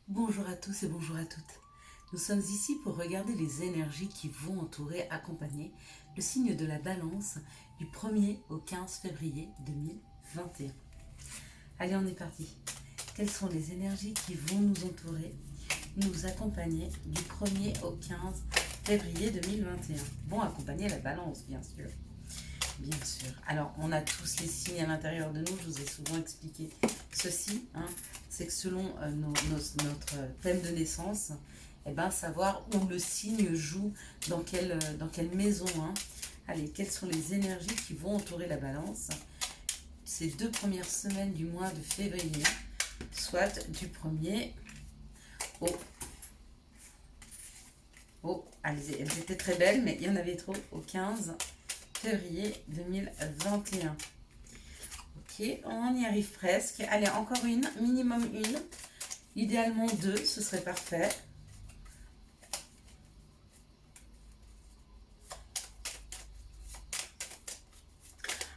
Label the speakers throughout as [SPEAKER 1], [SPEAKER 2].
[SPEAKER 1] Bonjour à tous et bonjour à toutes. Nous sommes ici pour regarder les énergies qui vont entourer, accompagner le signe de la balance du 1er au 15 février 2021. Allez, on est parti. Quelles sont les énergies qui vont nous entourer, nous accompagner du 1er au 15 février 2021? Vont accompagner la balance, bien sûr. Bien sûr. Alors, on a tous les signes à l'intérieur de nous. Je vous ai souvent expliqué ceci. C'est que selon notre thème de naissance, savoir où le signe joue, dans quelle maison. Allez, quelles sont les énergies qui vont entourer la balance ces 2 premières semaines du mois de février, soit du 1er elles étaient très belles, mais il y en avait trop, au 15 février 2021. Ok, on y arrive presque. Allez, encore une, minimum une. Idéalement 2, ce serait parfait.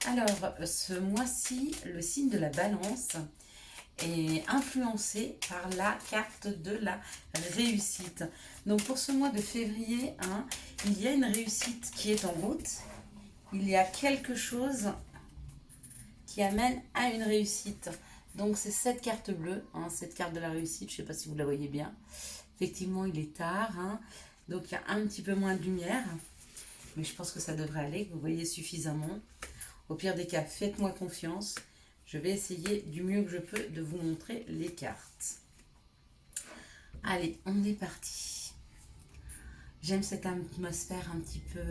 [SPEAKER 1] Alors, ce mois-ci, le signe de la balance est influencé par la carte de la réussite. Donc, pour ce mois de février, il y a une réussite qui est en route. Il y a quelque chose qui amène à une réussite. Donc c'est cette carte bleue, cette carte de la réussite, je ne sais pas si vous la voyez bien. Effectivement, il est tard, donc il y a un petit peu moins de lumière, mais je pense que ça devrait aller, que vous voyez suffisamment. Au pire des cas, faites-moi confiance. Je vais essayer du mieux que je peux de vous montrer les cartes. Allez, on est parti. J'aime cette atmosphère un petit peu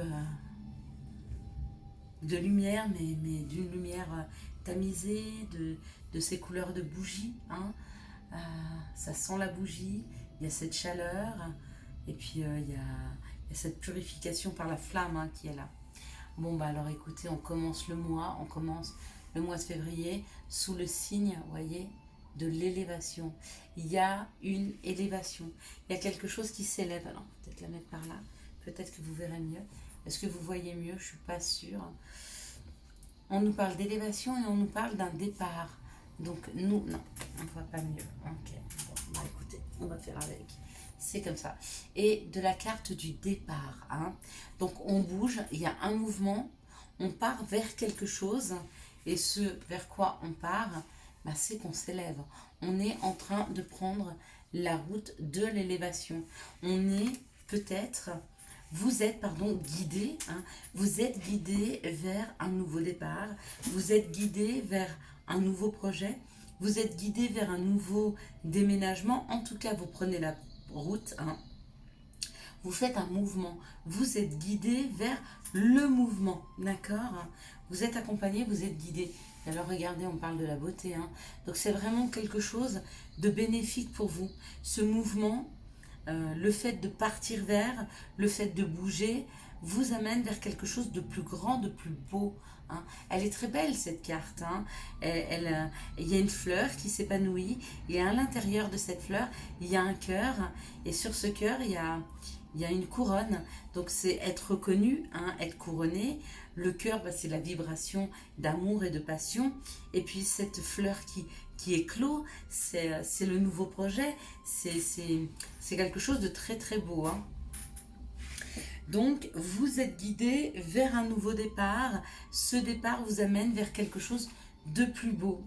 [SPEAKER 1] de lumière, mais d'une lumière tamisée, de ces couleurs de bougie. Ça sent la bougie, il y a cette chaleur, et puis il y a cette purification par la flamme qui est là. Bon, alors écoutez, on commence le mois de février sous le signe, vous voyez, de l'élévation. Il y a une élévation, il y a quelque chose qui s'élève. Alors, peut-être la mettre par là, peut-être que vous verrez mieux. Est-ce que vous voyez mieux? Je ne suis pas sûre. On nous parle d'élévation et on nous parle d'un départ. Donc nous, non, on ne voit pas mieux. Ok, bon, écoutez, on va faire avec. C'est comme ça. Et de la carte du départ. Donc on bouge, il y a un mouvement, on part vers quelque chose. Et ce vers quoi on part, c'est qu'on s'élève. On est en train de prendre la route de l'élévation. On est peut-être... Vous êtes, guidé, vous êtes guidé vers un nouveau départ, vous êtes guidé vers un nouveau projet, vous êtes guidé vers un nouveau déménagement. En tout cas, vous prenez la route, vous faites un mouvement, vous êtes guidé vers le mouvement, d'accord? Vous êtes accompagné, vous êtes guidé. Alors regardez, on parle de la beauté, donc c'est vraiment quelque chose de bénéfique pour vous. Ce mouvement, le fait de partir vers, le fait de bouger, vous amène vers quelque chose de plus grand, de plus beau. Elle est très belle cette carte. Il y a une fleur qui s'épanouit et à l'intérieur de cette fleur, il y a un cœur et sur ce cœur, il y a une couronne. Donc c'est être reconnu, être couronné. Le cœur, c'est la vibration d'amour et de passion. Et puis cette fleur qui éclot, c'est le nouveau projet. C'est quelque chose de très très beau. Donc vous êtes guidé vers un nouveau départ. Ce départ vous amène vers quelque chose de plus beau.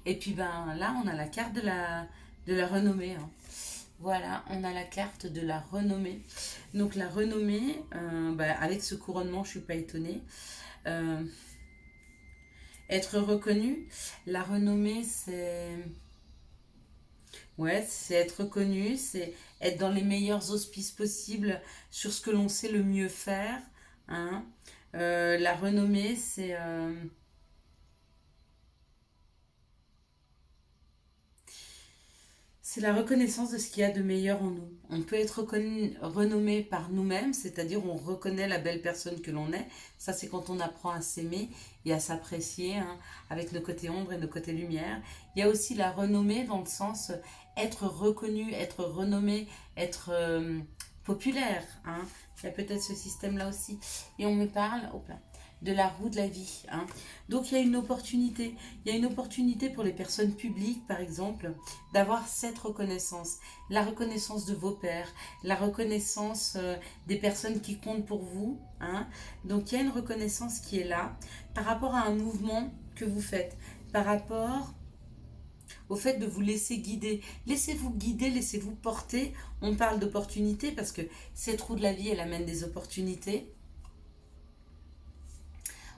[SPEAKER 1] Et puis là, on a la carte de la renommée. Voilà, on a la carte de la renommée. Donc la renommée, avec ce couronnement, je ne suis pas étonnée. Être reconnu, la renommée, c'est être reconnu, c'est être dans les meilleurs auspices possibles sur ce que l'on sait le mieux faire. La renommée, c'est la reconnaissance de ce qu'il y a de meilleur en nous. On peut être renommé par nous-mêmes, c'est-à-dire on reconnaît la belle personne que l'on est. Ça, c'est quand on apprend à s'aimer et à s'apprécier, avec nos côtés ombre et nos côtés lumière. Il y a aussi la renommée dans le sens être reconnu, être renommé, être populaire. Il y a peut-être ce système-là aussi. Et on me parle de la roue de la vie. Hein. Donc il y a une opportunité. Il y a une opportunité pour les personnes publiques, par exemple, d'avoir cette reconnaissance. La reconnaissance de vos pairs, la reconnaissance des personnes qui comptent pour vous. Hein. Donc il y a une reconnaissance qui est là par rapport à un mouvement que vous faites, par rapport au fait de vous laisser guider. Laissez-vous guider, laissez-vous porter. On parle d'opportunités parce que cette roue de la vie, elle amène des opportunités.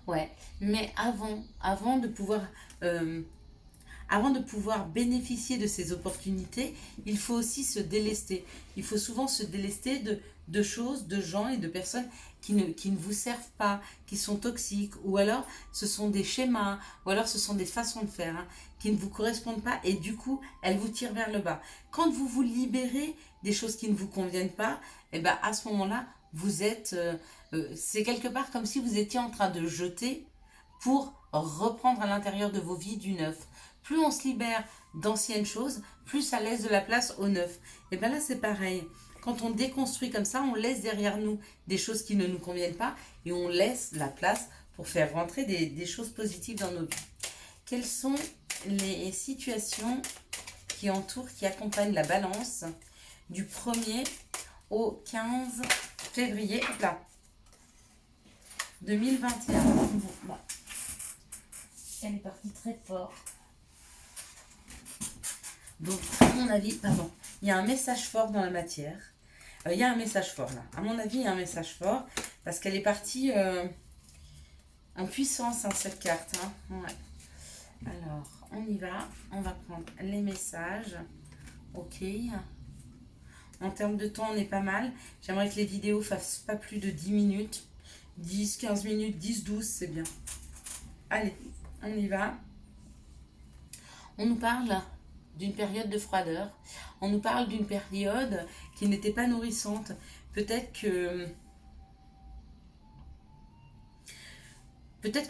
[SPEAKER 1] Ouais, mais euh, avant de pouvoir bénéficier de ces opportunités, il faut aussi se délester. Il faut souvent se délester de choses, de gens et de personnes qui ne vous servent pas, qui sont toxiques, ou alors ce sont des schémas, ou alors ce sont des façons de faire hein, qui ne vous correspondent pas et du coup, elles vous tirent vers le bas. Quand vous vous libérez des choses qui ne vous conviennent pas, et ben à ce moment-là, vous êtes... c'est quelque part comme si vous étiez en train de jeter pour reprendre à l'intérieur de vos vies du neuf. Plus on se libère d'anciennes choses, plus ça laisse de la place au neuf. Et bien là, c'est pareil. Quand on déconstruit comme ça, on laisse derrière nous des choses qui ne nous conviennent pas et on laisse la place pour faire rentrer des choses positives dans nos vies. Quelles sont les situations qui entourent, qui accompagnent la balance du 1er au 15 février là, 2021. Bon. Elle est partie très fort. Donc, à mon avis, pardon, il y a un message fort dans la matière. Il y a un message fort là. À mon avis, il y a un message fort parce qu'elle est partie en puissance, hein, cette carte. Hein. Ouais. Alors, on y va. On va prendre les messages. Ok. En termes de temps, on est pas mal. J'aimerais que les vidéos fassent pas plus de 10 minutes. 10, 15 minutes, 10, 12, c'est bien. Allez, on y va. On nous parle d'une période de froideur. On nous parle d'une période qui n'était pas nourrissante. Peut-être que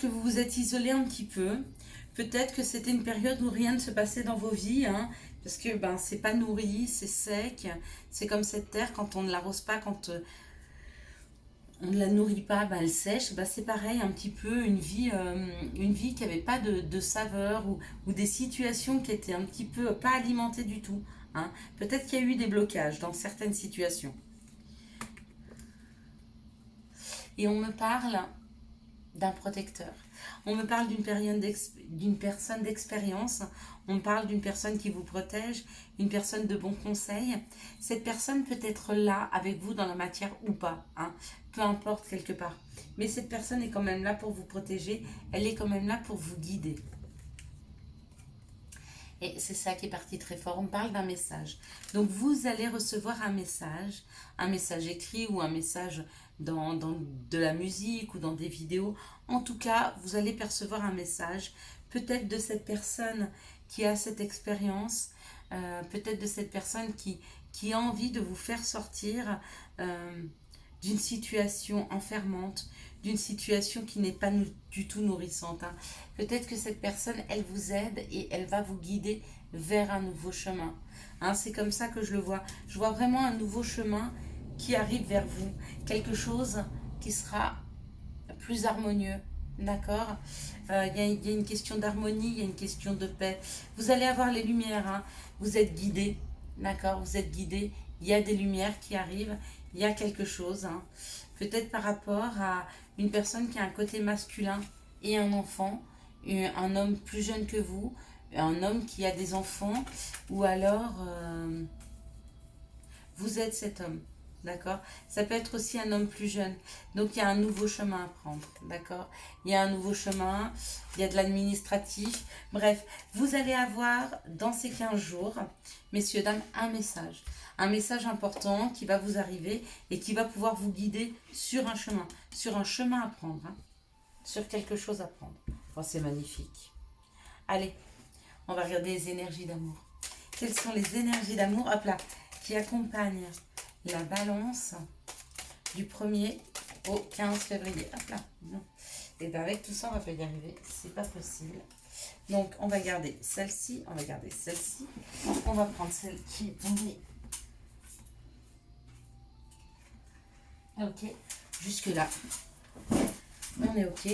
[SPEAKER 1] vous vous êtes isolé un petit peu. Peut-être que c'était une période où rien ne se passait dans vos vies. Hein, parce que ben, c'est pas nourri, c'est sec. C'est comme cette terre, quand on ne l'arrose pas, quand on ne la nourrit pas, ben, elle sèche. Ben, c'est pareil, un petit peu une vie qui n'avait pas de saveur ou des situations qui étaient un petit peu pas alimentées du tout. Hein. Peut-être qu'il y a eu des blocages dans certaines situations. Et on me parle d'un protecteur. On me parle d'une personne d'expérience. On me parle d'une personne qui vous protège, une personne de bons conseils. Cette personne peut être là avec vous dans la matière ou pas. Hein, peu importe quelque part. Mais cette personne est quand même là pour vous protéger. Elle est quand même là pour vous guider. Et c'est ça qui est parti très fort. On parle d'un message. Donc vous allez recevoir un message écrit ou un message dans de la musique ou dans des vidéos. En tout cas, vous allez percevoir un message, peut-être de cette personne qui a cette expérience, peut-être de cette personne qui a envie de vous faire sortir d'une situation enfermante, d'une situation qui n'est pas du tout nourrissante. Hein. Peut-être que cette personne, elle vous aide et elle va vous guider vers un nouveau chemin. Hein, c'est comme ça que je le vois. Je vois vraiment un nouveau chemin qui arrive vers vous. Quelque chose qui sera plus harmonieux. D'accord. Il y a une question d'harmonie, il y a une question de paix. Vous allez avoir les lumières. Hein. Vous êtes guidés. D'accord. Vous êtes guidés. Il y a des lumières qui arrivent. Il y a quelque chose. Hein. Peut-être par rapport à une personne qui a un côté masculin et un enfant, un homme plus jeune que vous, un homme qui a des enfants, ou alors vous êtes cet homme, d'accord? Ça peut être aussi un homme plus jeune, donc il y a un nouveau chemin à prendre, d'accord? Il y a un nouveau chemin, il y a de l'administratif, bref, vous allez avoir dans ces 15 jours, messieurs, dames, un message important qui va vous arriver et qui va pouvoir vous guider sur un chemin à prendre, hein, sur quelque chose à prendre. Oh, c'est magnifique. Allez, on va regarder les énergies d'amour. Quelles sont les énergies d'amour, hop là, qui accompagnent la balance du 1er au 15 février. Hop là. Et bien avec tout ça, on va pas y arriver. C'est pas possible. Donc, on va garder celle-ci. On va garder celle-ci. On va prendre celle qui est tombée. Ok, jusque là. On est ok.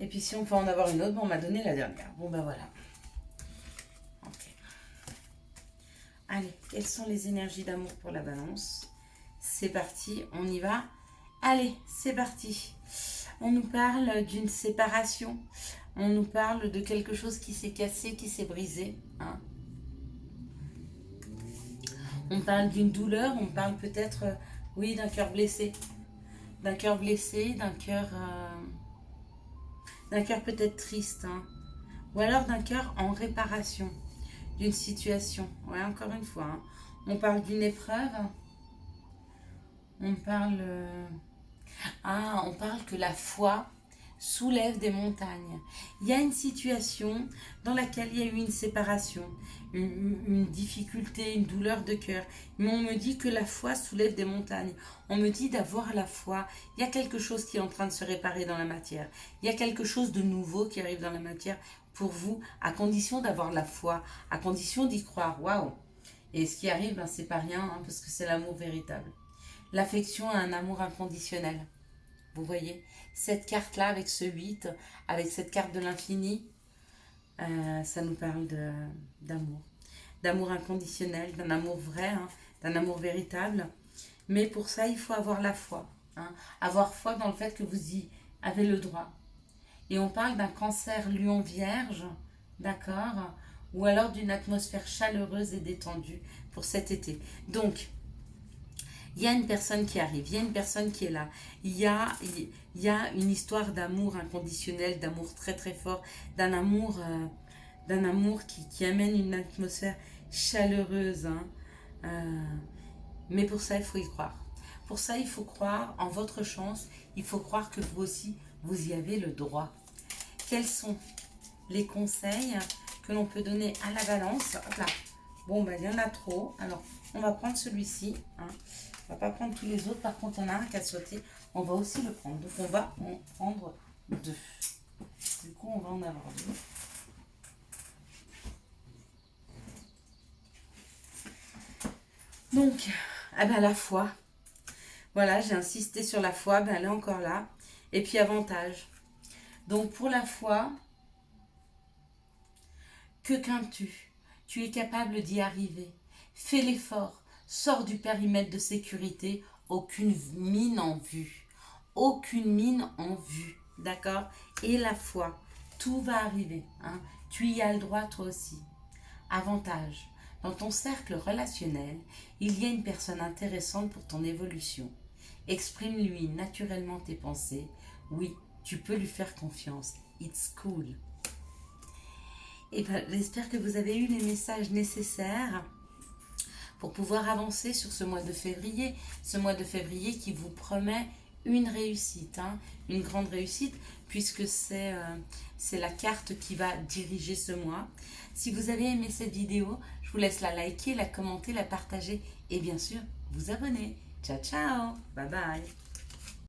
[SPEAKER 1] Et puis si on peut en avoir une autre, bon, on m'a donné la dernière. Bon, ben voilà. Ok. Allez, quelles sont les énergies d'amour pour la balance? C'est parti, on y va. Allez, c'est parti. On nous parle d'une séparation. On nous parle de quelque chose qui s'est cassé, qui s'est brisé. Hein. On parle d'une douleur, on parle peut-être, oui, d'un cœur blessé. D'un cœur blessé, d'un cœur peut-être triste. Hein. Ou alors d'un cœur en réparation d'une situation. Ouais, encore une fois. Hein. On parle d'une épreuve. On parle... on parle que la foi soulève des montagnes. Il y a une situation dans laquelle il y a eu une séparation, une difficulté, une douleur de cœur. Mais on me dit que la foi soulève des montagnes. On me dit d'avoir la foi. Il y a quelque chose qui est en train de se réparer dans la matière. Il y a quelque chose de nouveau qui arrive dans la matière pour vous, à condition d'avoir la foi, à condition d'y croire. Waouh! Et ce qui arrive, ben, c'est pas rien, hein, parce que c'est l'amour véritable. L'affection a un amour inconditionnel. Vous voyez, cette carte-là avec ce 8, avec cette carte de l'infini, ça nous parle d'amour. D'amour inconditionnel, d'un amour vrai, hein, d'un amour véritable. Mais pour ça, il faut avoir la foi. Hein, avoir foi dans le fait que vous y avez le droit. Et on parle d'un cancer lion vierge, d'accord? Ou alors d'une atmosphère chaleureuse et détendue pour cet été. Donc, il y a une personne qui arrive, il y a une personne qui est là. Il y a une histoire d'amour inconditionnel, d'amour très très fort, d'un amour qui amène une atmosphère chaleureuse. Hein. Mais pour ça, il faut y croire. Pour ça, il faut croire en votre chance. Il faut croire que vous aussi, vous y avez le droit. Quels sont les conseils que l'on peut donner à la balance? Hop là. Bon, ben, il y en a trop. Alors, on va prendre celui-ci. Hein. On va pas prendre tous les autres. Par contre, il y en a un qui a sauté. On va aussi le prendre. Donc, on va en prendre 2. Du coup, on va en avoir 2. Donc, la foi. Voilà, j'ai insisté sur la foi. Ben, elle est encore là. Et puis, avantage. Donc, pour la foi, que crains-tu? Tu es capable d'y arriver. Fais l'effort. Sors du périmètre de sécurité. Aucune mine en vue. Aucune mine en vue. D'accord? Et la foi. Tout va arriver. Hein? Tu y as le droit toi aussi. Avantage. Dans ton cercle relationnel, il y a une personne intéressante pour ton évolution. Exprime-lui naturellement tes pensées. Oui, tu peux lui faire confiance. It's cool. Et ben, j'espère que vous avez eu les messages nécessaires pour pouvoir avancer sur ce mois de février. Ce mois de février qui vous promet une réussite, hein, une grande réussite, puisque c'est la carte qui va diriger ce mois. Si vous avez aimé cette vidéo, je vous laisse la liker, la commenter, la partager et bien sûr vous abonner. Ciao, ciao, bye bye.